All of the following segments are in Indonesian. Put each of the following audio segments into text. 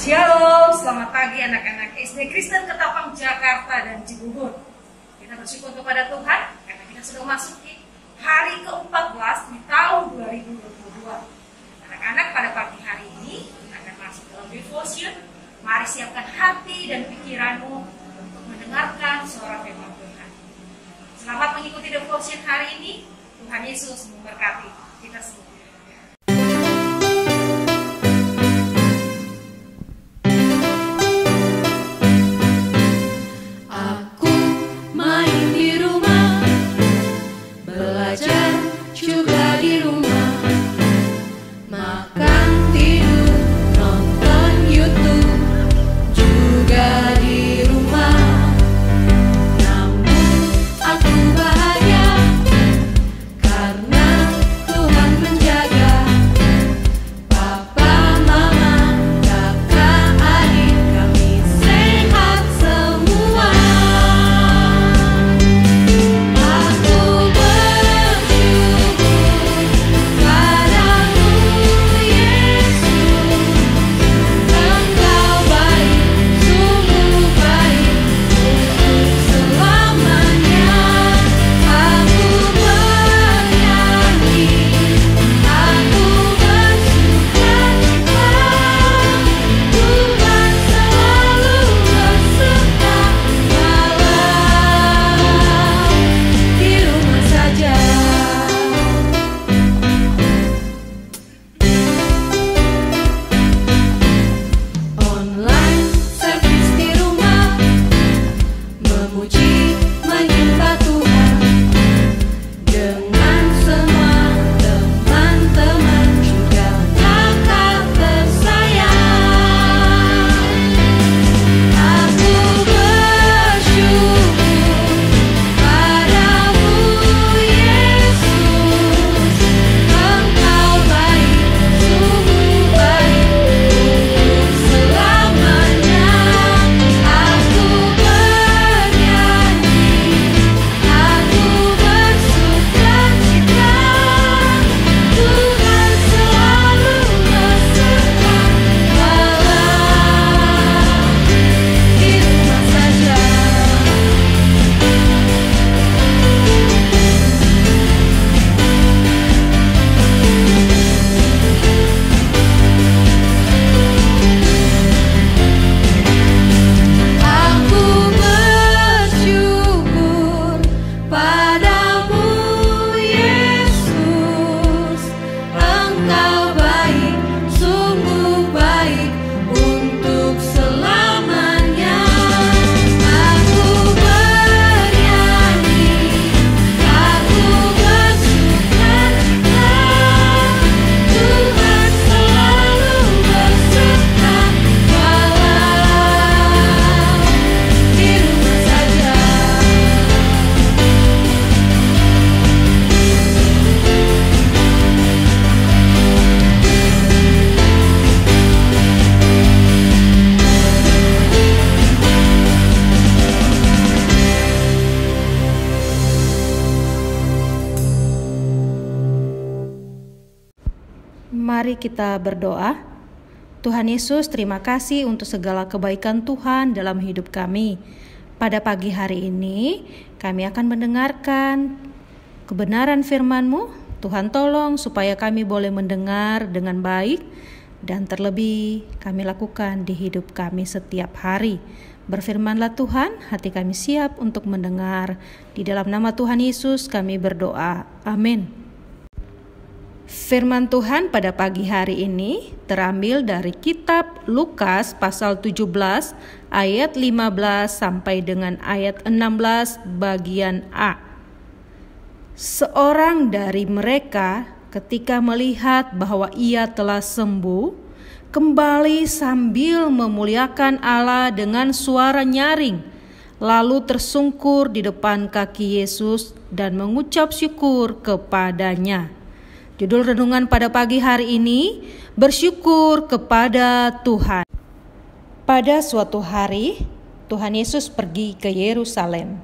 Shalom, selamat pagi anak-anak SD Kristen Ketapang Jakarta dan Cibubur. Kita bersyukur kepada Tuhan karena kita sudah memasuki hari ke-14 di tahun 2022. Anak-anak, pada pagi hari ini kita akan masuk dalam devotion. Mari siapkan hati dan pikiranmu untuk mendengarkan suara firman Tuhan. Selamat mengikuti devotion hari ini. Tuhan Yesus memberkati kita semua. Juga di rumah, makan, tidur, nonton YouTube, juga di rumah. Namun aku bahagia karena Tuhan menjaga papa, mama, kakak, adik kami sehat semua. Aku Mari kita berdoa. Tuhan Yesus, terima kasih untuk segala kebaikan Tuhan dalam hidup kami. Pada pagi hari ini, kami akan mendengarkan kebenaran firman-Mu. Tuhan tolong supaya kami boleh mendengar dengan baik, dan terlebih kami lakukan di hidup kami setiap hari. Berfirmanlah Tuhan, hati kami siap untuk mendengar. Di dalam nama Tuhan Yesus kami berdoa. Amin. Firman Tuhan pada pagi hari ini terambil dari kitab Lukas pasal 17 ayat 15 sampai dengan ayat 16 bagian A. Seorang dari mereka ketika melihat bahwa ia telah sembuh, kembali sambil memuliakan Allah dengan suara nyaring, lalu tersungkur di depan kaki Yesus dan mengucap syukur kepadanya. Judul renungan pada pagi hari ini, bersyukur kepada Tuhan. Pada suatu hari, Tuhan Yesus pergi ke Yerusalem.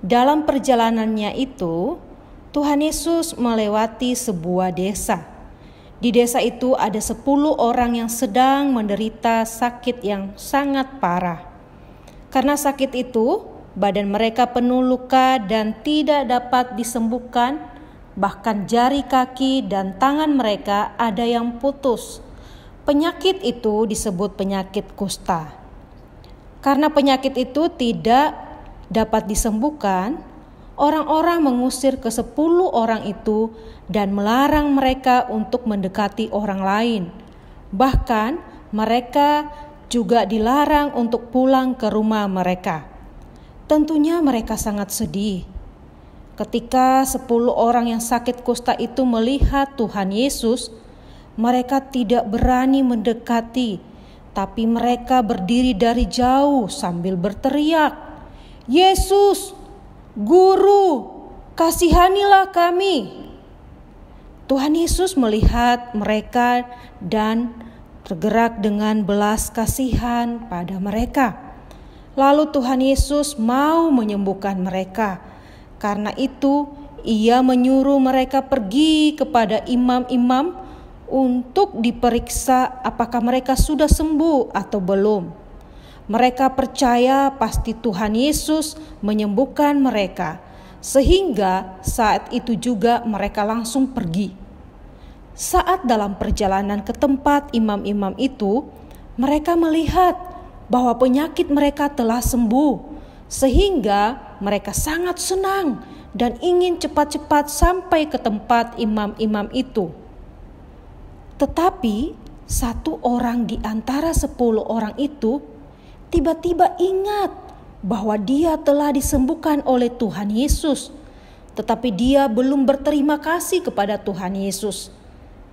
Dalam perjalanannya itu, Tuhan Yesus melewati sebuah desa. Di desa itu ada 10 orang yang sedang menderita sakit yang sangat parah. Karena sakit itu, badan mereka penuh luka dan tidak dapat disembuhkan. Bahkan jari kaki dan tangan mereka ada yang putus. Penyakit itu disebut penyakit kusta. Karena penyakit itu tidak dapat disembuhkan, orang-orang mengusir ke 10 orang itu dan melarang mereka untuk mendekati orang lain. Bahkan mereka juga dilarang untuk pulang ke rumah mereka. Tentunya mereka sangat sedih. Ketika 10 orang yang sakit kusta itu melihat Tuhan Yesus, mereka tidak berani mendekati, tapi mereka berdiri dari jauh sambil berteriak, "Yesus, Guru, kasihanilah kami." Tuhan Yesus melihat mereka dan tergerak dengan belas kasihan pada mereka. Lalu Tuhan Yesus mau menyembuhkan mereka. Karena itu, Ia menyuruh mereka pergi kepada imam-imam untuk diperiksa apakah mereka sudah sembuh atau belum. Mereka percaya pasti Tuhan Yesus menyembuhkan mereka, sehingga saat itu juga mereka langsung pergi. Saat dalam perjalanan ke tempat imam-imam itu, mereka melihat bahwa penyakit mereka telah sembuh, sehingga mereka sangat senang dan ingin cepat-cepat sampai ke tempat imam-imam itu. Tetapi satu orang di antara 10 orang itu tiba-tiba ingat bahwa dia telah disembuhkan oleh Tuhan Yesus, tetapi dia belum berterima kasih kepada Tuhan Yesus.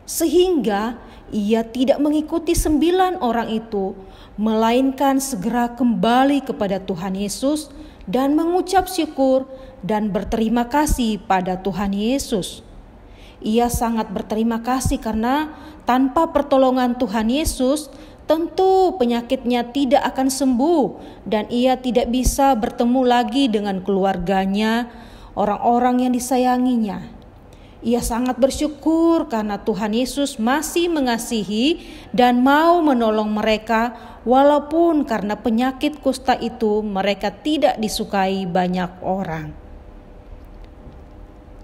Sehingga ia tidak mengikuti 9 orang itu, melainkan segera kembali kepada Tuhan Yesus dan mengucap syukur dan berterima kasih pada Tuhan Yesus. Ia sangat berterima kasih karena tanpa pertolongan Tuhan Yesus, tentu penyakitnya tidak akan sembuh dan ia tidak bisa bertemu lagi dengan keluarganya, orang-orang yang disayanginya. Ia sangat bersyukur karena Tuhan Yesus masih mengasihi dan mau menolong mereka, walaupun karena penyakit kusta itu mereka tidak disukai banyak orang.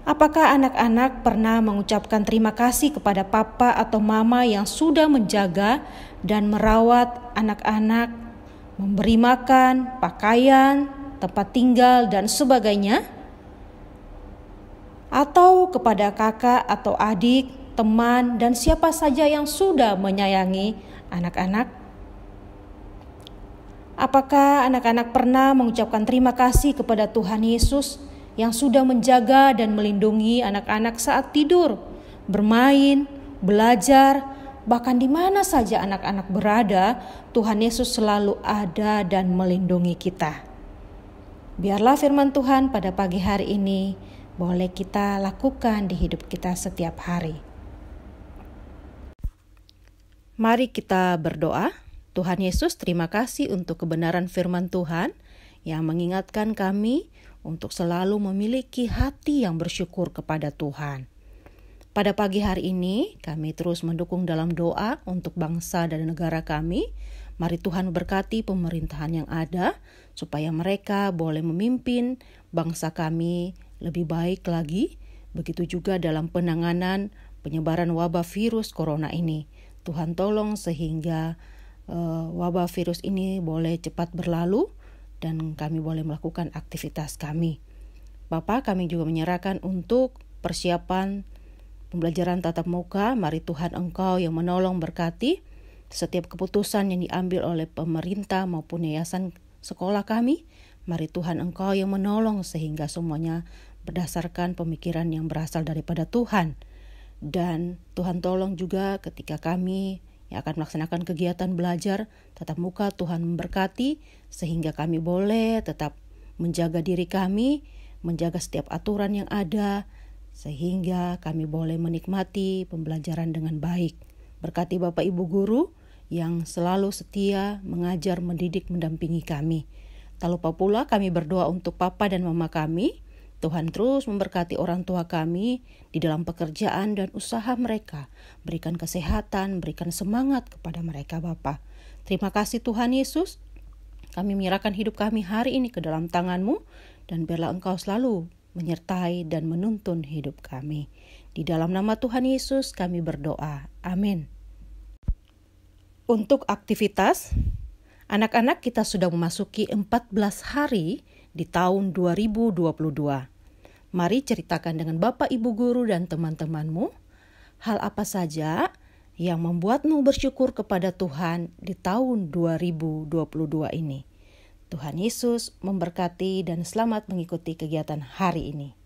Apakah anak-anak pernah mengucapkan terima kasih kepada papa atau mama yang sudah menjaga dan merawat anak-anak, memberi makan, pakaian, tempat tinggal, dan sebagainya? Atau kepada kakak atau adik, teman, dan siapa saja yang sudah menyayangi anak-anak? Apakah anak-anak pernah mengucapkan terima kasih kepada Tuhan Yesus yang sudah menjaga dan melindungi anak-anak saat tidur, bermain, belajar, bahkan di mana saja anak-anak berada, Tuhan Yesus selalu ada dan melindungi kita. Biarlah firman Tuhan pada pagi hari ini boleh kita lakukan di hidup kita setiap hari. Mari kita berdoa. Tuhan Yesus, terima kasih untuk kebenaran firman Tuhan yang mengingatkan kami untuk selalu memiliki hati yang bersyukur kepada Tuhan. Pada pagi hari ini, kami terus mendukung dalam doa untuk bangsa dan negara kami. Mari Tuhan berkati pemerintahan yang ada, supaya mereka boleh memimpin bangsa kami lebih baik lagi. Begitu juga dalam penanganan penyebaran wabah virus corona ini. Tuhan tolong sehingga wabah virus ini boleh cepat berlalu dan kami boleh melakukan aktivitas kami. Bapa, kami juga menyerahkan untuk persiapan pembelajaran tatap muka. Mari Tuhan Engkau yang menolong berkati setiap keputusan yang diambil oleh pemerintah maupun yayasan sekolah kami. Mari Tuhan Engkau yang menolong sehingga semuanya berdasarkan pemikiran yang berasal daripada Tuhan. Dan Tuhan tolong juga ketika kami yang akan melaksanakan kegiatan belajar tatap muka, Tuhan memberkati sehingga kami boleh tetap menjaga diri kami, menjaga setiap aturan yang ada, sehingga kami boleh menikmati pembelajaran dengan baik. Berkati Bapak Ibu Guru yang selalu setia mengajar, mendidik, mendampingi kami. Tak lupa pula kami berdoa untuk Papa dan Mama kami, Tuhan terus memberkati orang tua kami di dalam pekerjaan dan usaha mereka. Berikan kesehatan, berikan semangat kepada mereka Bapa. Terima kasih Tuhan Yesus. Kami menyerahkan hidup kami hari ini ke dalam tangan-Mu, dan biarlah Engkau selalu menyertai dan menuntun hidup kami. Di dalam nama Tuhan Yesus kami berdoa. Amin. Untuk aktivitas, anak-anak kita sudah memasuki 14 hari di tahun 2022. Mari ceritakan dengan Bapak, Ibu Guru, dan teman-temanmu hal apa saja yang membuatmu bersyukur kepada Tuhan di tahun 2022 ini. Tuhan Yesus memberkati dan selamat mengikuti kegiatan hari ini.